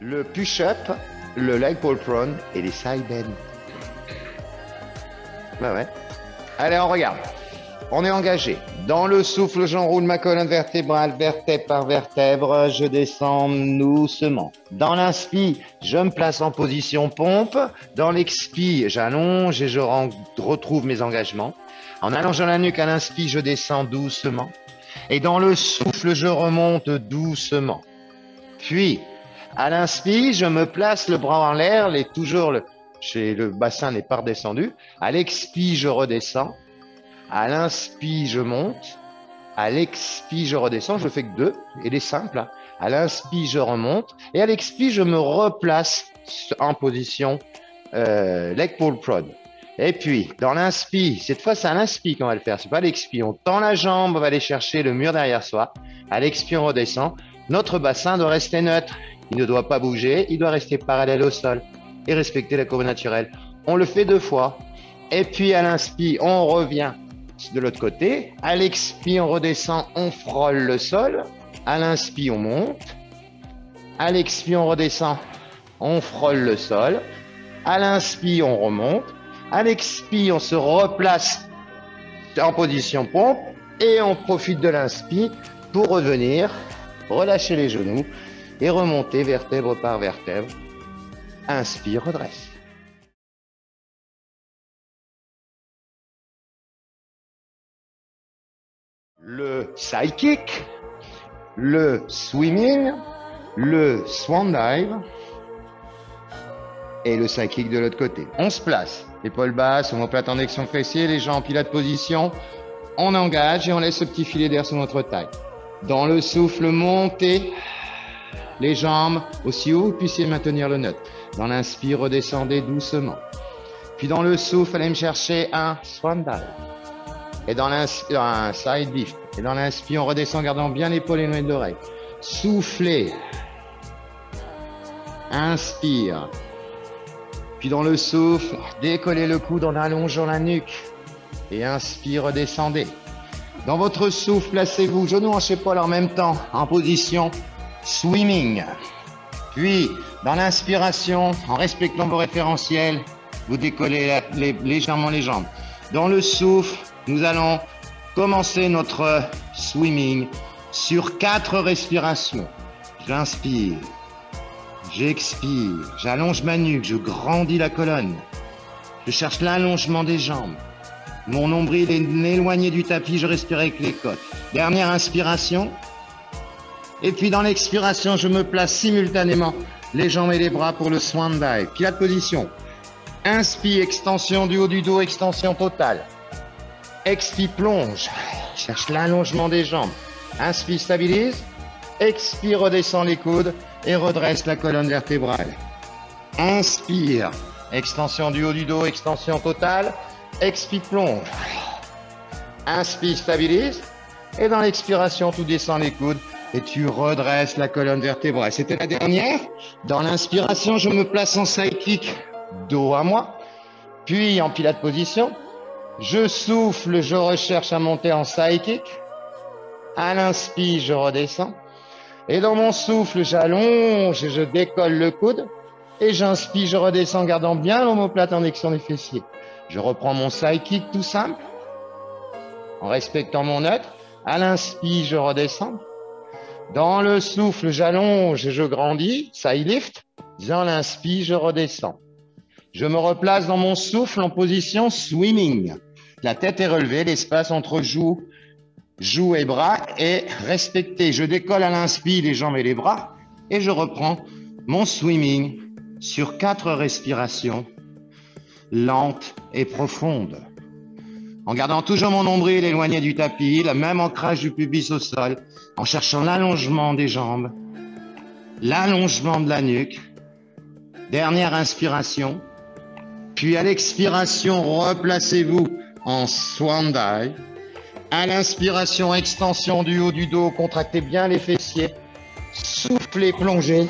le push-up, le leg pull prone et les side bend. Bah ouais. Allez, on regarde. On est engagé. Dans le souffle, j'enroule ma colonne vertébrale, vertèbre par vertèbre. Je descends doucement. Dans l'inspire, je me place en position pompe. Dans l'expire, j'allonge et je retrouve mes engagements. En allongeant la nuque à l'inspire, je descends doucement. Et dans le souffle, je remonte doucement. Puis, à l'inspire, je me place le bras en l'air, le bassin n'est pas redescendu. À l'expire, je redescends. À l'inspire, je monte. À l'expire, je redescends. Je fais que 2. Il est simple. Hein. À l'inspire, je remonte. Et à l'expire, je me replace en position leg pull prone. Et puis, dans l'inspire, cette fois, c'est à l'inspire qu'on va le faire. C'est pas l'expire. On tend la jambe, on va aller chercher le mur derrière soi. À l'expire, on redescend. Notre bassin doit rester neutre. Il ne doit pas bouger. Il doit rester parallèle au sol et respecter la courbe naturelle. On le fait 2 fois. Et puis, à l'inspire, on revient de l'autre côté. À l'expire, on redescend, on frôle le sol. À l'inspire, on monte. À l'expire, on redescend, on frôle le sol. À l'inspire, on remonte. À l'expire, on se replace en position pompe et on profite de l'inspire pour revenir, relâcher les genoux et remonter vertèbre par vertèbre. Inspire, redresse. Le side kick, le swimming, le swan dive et le side kick de l'autre côté. On se place, épaules basses, omoplate en action fessier, les jambes en pilates position. On engage et on laisse ce petit filet d'air sous notre taille. Dans le souffle, montez les jambes aussi haut que vous puissiez maintenir le neutre. Dans l'inspire, redescendez doucement. Puis dans le souffle, allez me chercher un swan dive. Et dans l'inspire, un side lift. Et dans l'inspire, on redescend, gardant bien l'épaule éloignée de l'oreille. Soufflez. Inspire. Puis dans le souffle, décollez le coude en allongeant la nuque. Et inspire, redescendez. Dans votre souffle, placez-vous genoux hanches épaules en même temps, en position swimming. Puis, dans l'inspiration, en respectant vos référentiels, vous décollez légèrement les jambes. Dans le souffle, nous allons commencer notre swimming sur 4 respirations. J'inspire, j'expire, j'allonge ma nuque, je grandis la colonne. Je cherche l'allongement des jambes. Mon nombril est éloigné du tapis, je respire avec les côtes. Dernière inspiration. Et puis dans l'expiration, je me place simultanément les jambes et les bras pour le swan dive. Pilates position. Inspire, extension du haut du dos, extension totale. Expire, plonge. Cherche l'allongement des jambes. Inspire, stabilise. Expire, redescend les coudes et redresse la colonne vertébrale. Inspire, extension du haut du dos, extension totale. Expire, plonge. Inspire, stabilise. Et dans l'expiration, tu descends les coudes et tu redresses la colonne vertébrale. C'était la dernière. Dans l'inspiration, je me place en side kick, dos à moi. Puis en pilates position. Je souffle, je recherche à monter en side kick. À l'inspire, je redescends. Et dans mon souffle, j'allonge et je décolle le coude. Et j'inspire, je redescends, gardant bien l'omoplate en action des fessiers. Je reprends mon side kick tout simple, en respectant mon neutre. À l'inspire, je redescends. Dans le souffle, j'allonge et je grandis, side lift. Dans l'inspire, je redescends. Je me replace dans mon souffle en position swimming. La tête est relevée, l'espace entre joues et bras est respecté. Je décolle à l'inspire les jambes et les bras et je reprends mon swimming sur 4 respirations lentes et profondes. En gardant toujours mon nombril éloigné du tapis, le même ancrage du pubis au sol, en cherchant l'allongement des jambes, l'allongement de la nuque. Dernière inspiration. Puis à l'expiration, replacez-vous en swan dive. À l'inspiration, extension du haut du dos, contractez bien les fessiers. Soufflez, plongez.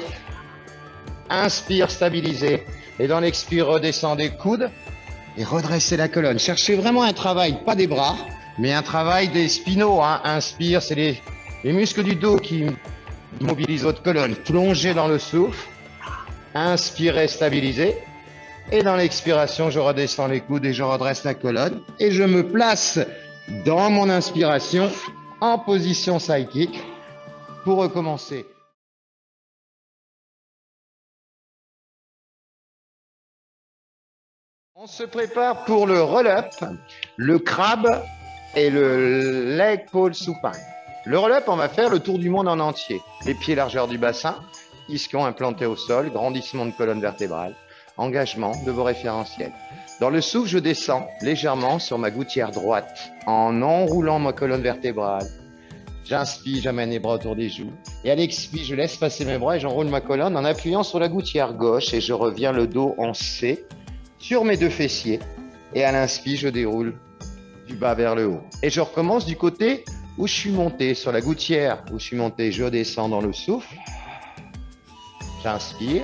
Inspire, stabilisez. Et dans l'expire, redescendez coudes et redressez la colonne. Cherchez vraiment un travail, pas des bras, mais un travail des spinaux. Hein. Inspire, c'est les muscles du dos qui mobilisent votre colonne. Plongez dans le souffle. Inspirez, stabilisez. Et dans l'expiration, je redescends les coudes et je redresse la colonne. Et je me place dans mon inspiration en position side kick pour recommencer. On se prépare pour le roll-up, le crabe et le leg pull supine. Le roll-up, on va faire le tour du monde en entier. Les pieds largeur du bassin, ischion implanté au sol, grandissement de colonne vertébrale, engagement de vos référentiels. Dans le souffle, je descends légèrement sur ma gouttière droite en enroulant ma colonne vertébrale. J'inspire, j'amène les bras autour des joues. Et à l'expire, je laisse passer mes bras et j'enroule ma colonne en appuyant sur la gouttière gauche et je reviens le dos en C sur mes deux fessiers. Et à l'inspire, je déroule du bas vers le haut. Et je recommence du côté où je suis monté, sur la gouttière où je suis monté, je descends dans le souffle. J'inspire.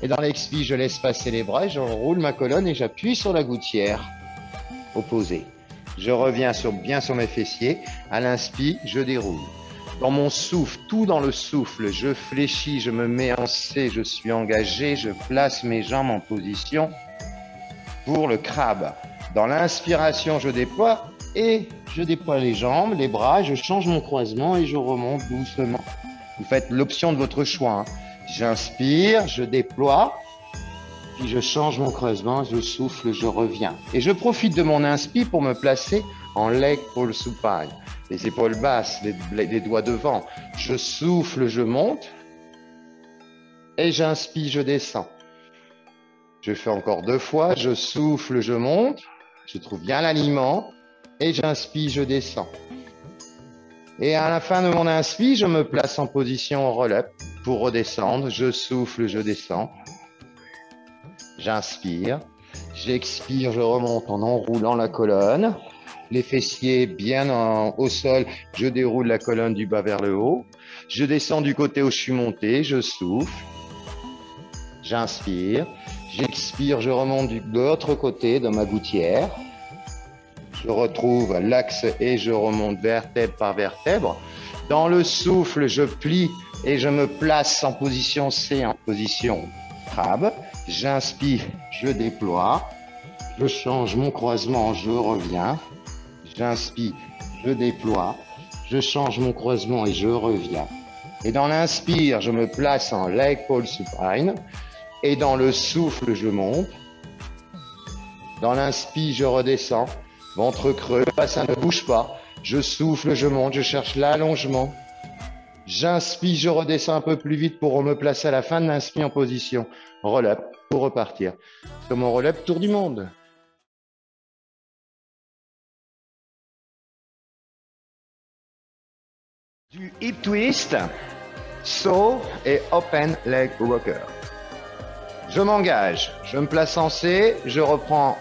Et dans l'expire, je laisse passer les bras et j'enroule ma colonne et j'appuie sur la gouttière opposée. Je reviens bien sur mes fessiers. À l'inspire, je déroule. Dans mon souffle, tout dans le souffle, je fléchis, je me mets en C, je suis engagé, je place mes jambes en position pour le crabe. Dans l'inspiration, je déploie et je déploie les jambes, les bras, je change mon croisement et je remonte doucement. Vous faites l'option de votre choix. J'inspire, je déploie, puis je change mon creusement, je souffle, je reviens. Et je profite de mon inspire pour me placer en leg pull supine. Les épaules basses, les doigts devant. Je souffle, je monte. Et j'inspire, je descends. Je fais encore 2 fois. Je souffle, je monte. Je trouve bien l'alignement. Et j'inspire, je descends. Et à la fin de mon inspire, je me place en position roll-up pour redescendre. Je souffle, je descends. J'inspire. J'expire, je remonte en enroulant la colonne. Les fessiers bien au sol. Je déroule la colonne du bas vers le haut. Je descends du côté où je suis monté. Je souffle. J'inspire. J'expire, je remonte de l'autre côté de ma gouttière. Je retrouve l'axe et je remonte vertèbre par vertèbre. Dans le souffle, je plie et je me place en position C, en position crabe. J'inspire, je déploie. Je change mon croisement, je reviens. J'inspire, je déploie. Je change mon croisement et je reviens. Et dans l'inspire, je me place en leg pull supine. Et dans le souffle, je monte. Dans l'inspire, je redescends. Ventre creux, bassin ne bouge pas. Je souffle, je monte, je cherche l'allongement. J'inspire, je redescends un peu plus vite pour me placer à la fin de l'inspire en position roll-up pour repartir. C'est mon roll-up tour du monde. Du hip twist, saw et open leg walker. Je m'engage, je me place en C, je reprends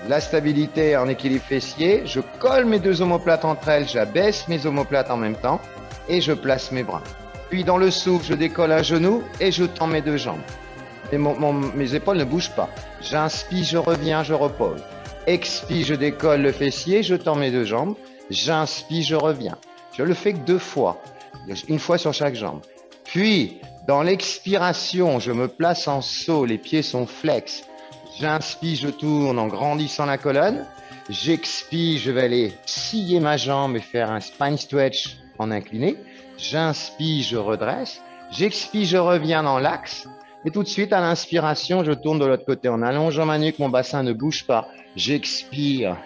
la stabilité en équilibre fessier, je colle mes 2 omoplates entre elles, j'abaisse mes omoplates en même temps et je place mes bras. Puis dans le souffle, je décolle un genou et je tends mes 2 jambes. Et mes épaules ne bougent pas. J'inspire, je reviens, je repose. Expire, je décolle le fessier, je tends mes 2 jambes. J'inspire, je reviens. Je le fais que 2 fois, 1 fois sur chaque jambe. Puis, dans l'expiration, je me place en saut, les pieds sont flex. J'inspire, je tourne en grandissant la colonne. J'expire, je vais aller scier ma jambe et faire un spine stretch en incliné. J'inspire, je redresse. J'expire, je reviens dans l'axe. Et tout de suite, à l'inspiration, je tourne de l'autre côté en allongeant ma nuque, mon bassin ne bouge pas. J'expire,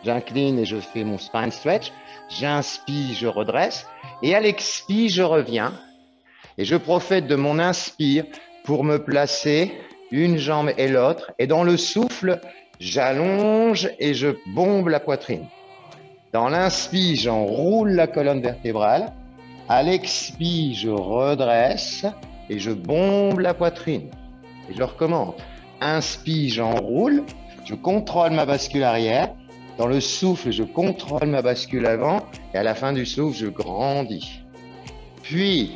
j'incline et je fais mon spine stretch. J'inspire, je redresse. Et à l'expire, je reviens. Et je profite de mon inspire pour me placer une jambe et l'autre. Et dans le souffle, j'allonge et je bombe la poitrine. Dans l'inspire, j'enroule la colonne vertébrale. À l'expire, je redresse et je bombe la poitrine. Et je recommence. Inspire, j'enroule. Je contrôle ma bascule arrière. Dans le souffle, je contrôle ma bascule avant. Et à la fin du souffle, je grandis. Puis,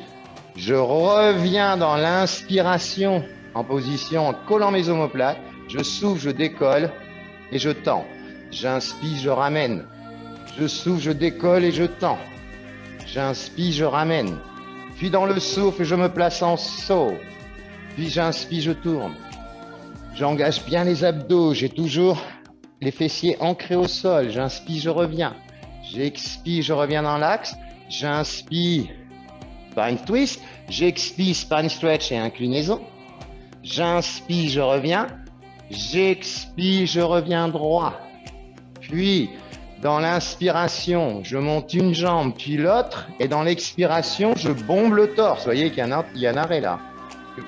je reviens dans l'inspiration en position en collant mes omoplates. Je souffle, je décolle et je tends. J'inspire, je ramène. Je souffle, je décolle et je tends. J'inspire, je ramène. Puis dans le souffle, je me place en saut. Puis j'inspire, je tourne. J'engage bien les abdos. J'ai toujours les fessiers ancrés au sol. J'inspire, je reviens. J'expire, je reviens dans l'axe. J'inspire, spine twist. J'expire, spine stretch et inclinaison. J'inspire, je reviens. J'expire, je reviens droit. Puis, dans l'inspiration, je monte une jambe, puis l'autre. Et dans l'expiration, je bombe le torse. Vous voyez qu'il y a un arrêt là.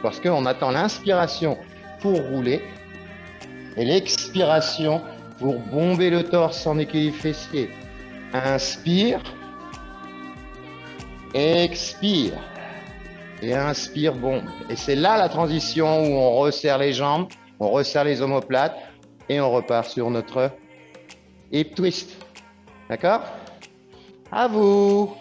Parce qu'on attend l'inspiration pour rouler et l'expiration pour bomber le torse en équilibre fessier. Inspire, expire et inspire, bombe. Et c'est là la transition où on resserre les jambes, on resserre les omoplates et on repart sur notre hip twist. D'accord? À vous!